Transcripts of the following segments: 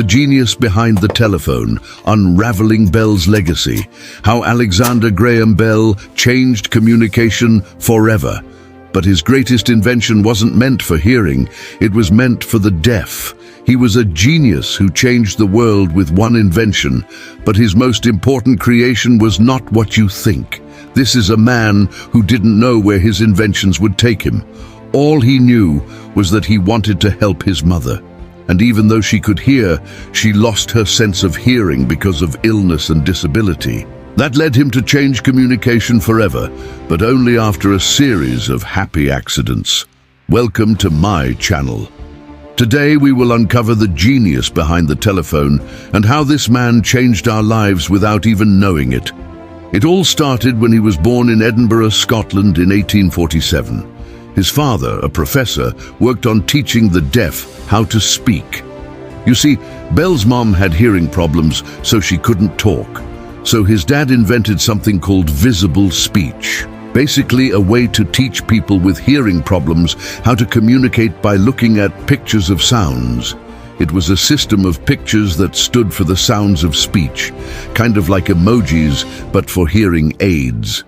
The genius behind the telephone, unraveling Bell's legacy. How Alexander Graham Bell changed communication forever. But his greatest invention wasn't meant for hearing, it was meant for the deaf. He was a genius who changed the world with one invention, but his most important creation was not what you think. This is a man who didn't know where his inventions would take him. All he knew was that he wanted to help his mother. And even though she could hear, she lost her sense of hearing because of illness and disability. That led him to change communication forever, but only after a series of happy accidents. Welcome to my channel. Today we will uncover the genius behind the telephone and how this man changed our lives without even knowing it. It all started when he was born in Edinburgh, Scotland in 1847. His father, a professor, worked on teaching the deaf how to speak. You see, Bell's mom had hearing problems, so she couldn't talk. So his dad invented something called visible speech. Basically a way to teach people with hearing problems how to communicate by looking at pictures of sounds. It was a system of pictures that stood for the sounds of speech, kind of like emojis, but for hearing aids.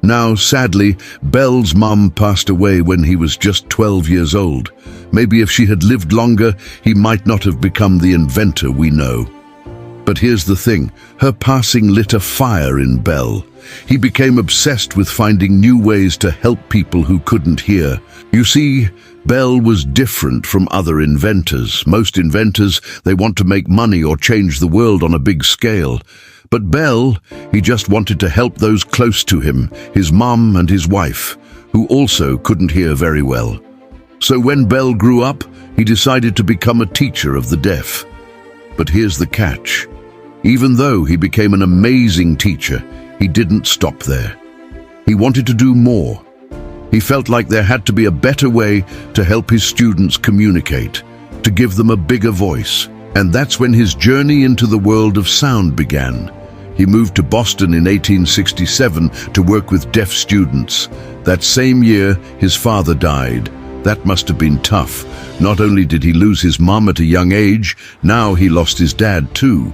Now, sadly, Bell's mom passed away when he was just 12 years old. Maybe if she had lived longer, he might not have become the inventor we know. But here's the thing, her passing lit a fire in Bell. He became obsessed with finding new ways to help people who couldn't hear. You see, Bell was different from other inventors. Most inventors, they want to make money or change the world on a big scale. But Bell, he just wanted to help those close to him, his mom and his wife, who also couldn't hear very well. So when Bell grew up, he decided to become a teacher of the deaf. But here's the catch. Even though he became an amazing teacher, he didn't stop there. He wanted to do more. He felt like there had to be a better way to help his students communicate, to give them a bigger voice. And that's when his journey into the world of sound began. He moved to Boston in 1867 to work with deaf students. That same year, his father died. That must have been tough. Not only did he lose his mom at a young age, now he lost his dad too.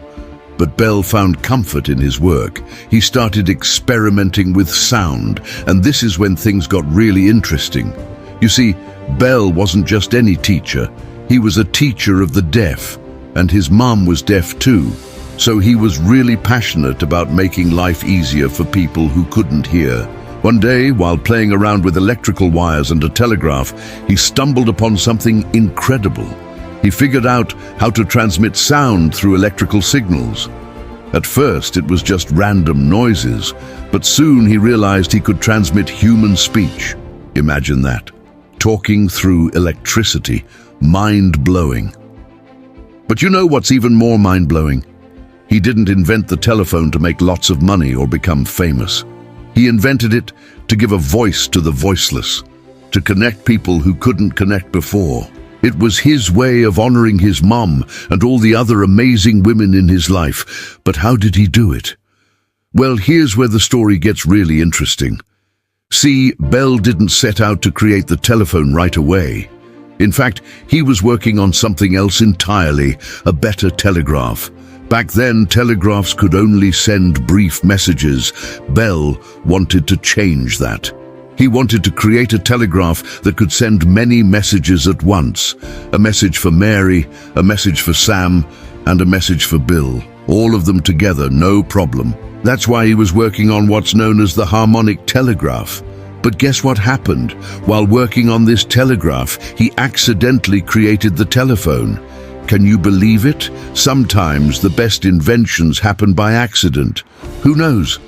But Bell found comfort in his work. He started experimenting with sound, and this is when things got really interesting. You see, Bell wasn't just any teacher. He was a teacher of the deaf, and his mom was deaf too. So he was really passionate about making life easier for people who couldn't hear. One day, while playing around with electrical wires and a telegraph, he stumbled upon something incredible. He figured out how to transmit sound through electrical signals. At first, it was just random noises, but soon he realized he could transmit human speech. Imagine that. Talking through electricity. Mind-blowing. But you know what's even more mind-blowing? He didn't invent the telephone to make lots of money or become famous. He invented it to give a voice to the voiceless, to connect people who couldn't connect before. It was his way of honoring his mom and all the other amazing women in his life. But how did he do it? Well, here's where the story gets really interesting. See, Bell didn't set out to create the telephone right away. In fact, he was working on something else entirely, a better telegraph. Back then, telegraphs could only send brief messages. Bell wanted to change that. He wanted to create a telegraph that could send many messages at once. A message for Mary, a message for Sam, and a message for Bill. All of them together, no problem. That's why he was working on what's known as the harmonic telegraph. But guess what happened? While working on this telegraph, he accidentally created the telephone. Can you believe it? Sometimes the best inventions happen by accident. Who knows?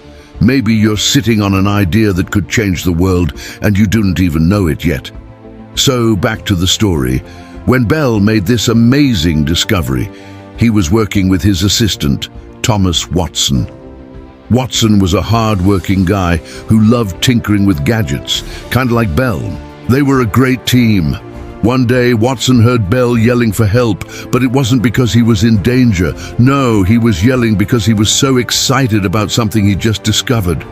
Maybe you're sitting on an idea that could change the world and you didn't even know it yet. So back to the story. When Bell made this amazing discovery, he was working with his assistant, Thomas Watson. Watson was a hard-working guy who loved tinkering with gadgets, kind of like Bell. They were a great team. One day, Watson heard Bell yelling for help, but it wasn't because he was in danger. No, he was yelling because he was so excited about something he just discovered.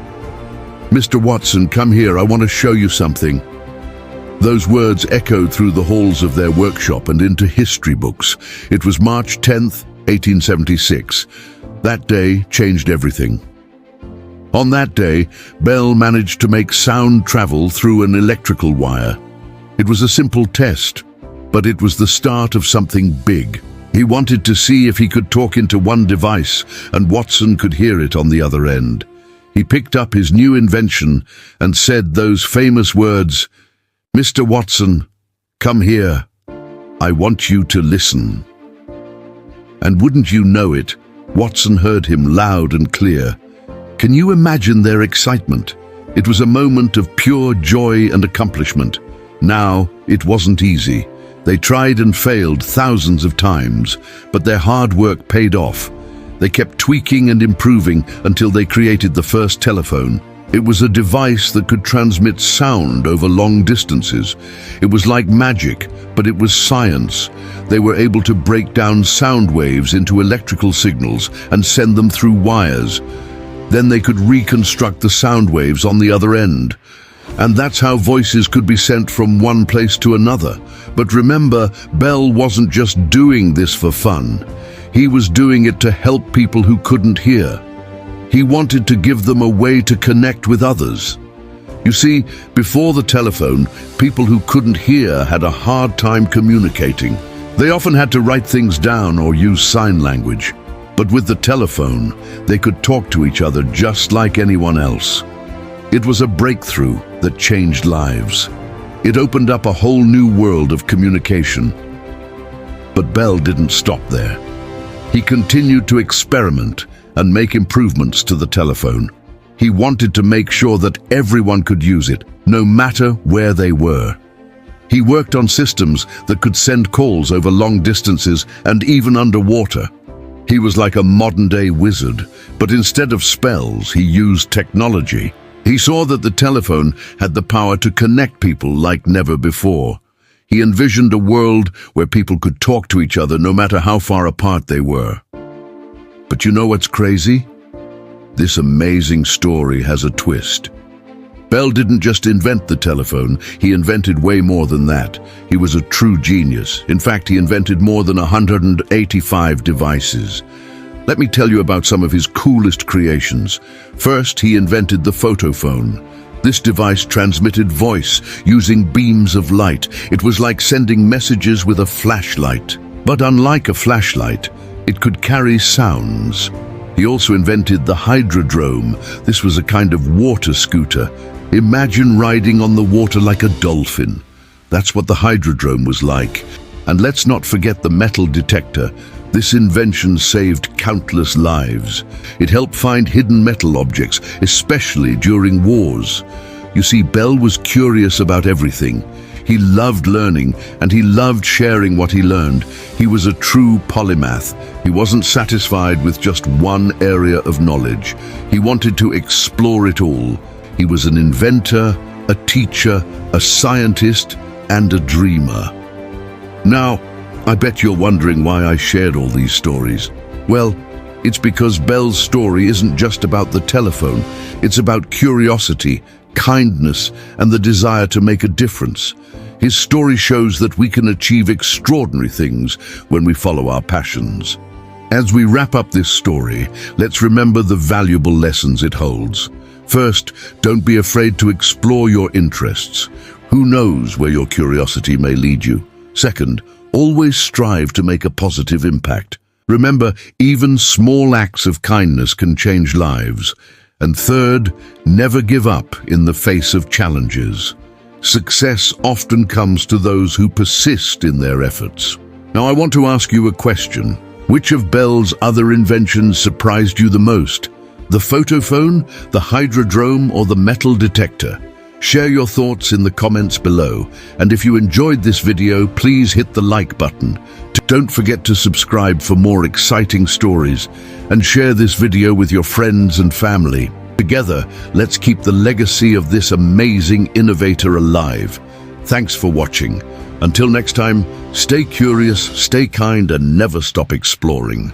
"Mr. Watson, come here, I want to show you something." Those words echoed through the halls of their workshop and into history books. It was March 10th, 1876. That day changed everything. On that day, Bell managed to make sound travel through an electrical wire. It was a simple test, but it was the start of something big. He wanted to see if he could talk into one device and Watson could hear it on the other end. He picked up his new invention and said those famous words, "Mr. Watson, come here. I want you to listen." And wouldn't you know it, Watson heard him loud and clear. Can you imagine their excitement? It was a moment of pure joy and accomplishment. Now, it wasn't easy. They tried and failed thousands of times, but their hard work paid off. They kept tweaking and improving until they created the first telephone. It was a device that could transmit sound over long distances. It was like magic, but it was science. They were able to break down sound waves into electrical signals and send them through wires. Then they could reconstruct the sound waves on the other end. And that's how voices could be sent from one place to another. But remember, Bell wasn't just doing this for fun. He was doing it to help people who couldn't hear. He wanted to give them a way to connect with others. You see, before the telephone, people who couldn't hear had a hard time communicating. They often had to write things down or use sign language. But with the telephone, they could talk to each other just like anyone else. It was a breakthrough that changed lives. It opened up a whole new world of communication. But Bell didn't stop there. He continued to experiment and make improvements to the telephone. He wanted to make sure that everyone could use it, no matter where they were. He worked on systems that could send calls over long distances and even underwater. He was like a modern-day wizard, but instead of spells, he used technology. He saw that the telephone had the power to connect people like never before. He envisioned a world where people could talk to each other no matter how far apart they were. But you know what's crazy? This amazing story has a twist. Bell didn't just invent the telephone, he invented way more than that. He was a true genius. In fact, he invented more than 185 devices. Let me tell you about some of his coolest creations. First, he invented the photophone. This device transmitted voice using beams of light. It was like sending messages with a flashlight. But unlike a flashlight, it could carry sounds. He also invented the hydrodrome. This was a kind of water scooter. Imagine riding on the water like a dolphin. That's what the hydrodrome was like. And let's not forget the metal detector. This invention saved countless lives. It helped find hidden metal objects, especially during wars. You see, Bell was curious about everything. He loved learning, and he loved sharing what he learned. He was a true polymath. He wasn't satisfied with just one area of knowledge. He wanted to explore it all. He was an inventor, a teacher, a scientist, and a dreamer. Now, I bet you're wondering why I shared all these stories. Well, it's because Bell's story isn't just about the telephone. It's about curiosity, kindness, and the desire to make a difference. His story shows that we can achieve extraordinary things when we follow our passions. As we wrap up this story, let's remember the valuable lessons it holds. First, don't be afraid to explore your interests. Who knows where your curiosity may lead you? Second, always strive to make a positive impact. Remember, even small acts of kindness can change lives. And third, never give up in the face of challenges. Success often comes to those who persist in their efforts. Now, I want to ask you a question. Which of Bell's other inventions surprised you the most? The photophone, the hydrodrome, or the metal detector? Share your thoughts in the comments below. And if you enjoyed this video, please hit the like button. Don't forget to subscribe for more exciting stories and share this video with your friends and family. Together, let's keep the legacy of this amazing innovator alive. Thanks for watching. Until next time, stay curious, stay kind, and never stop exploring.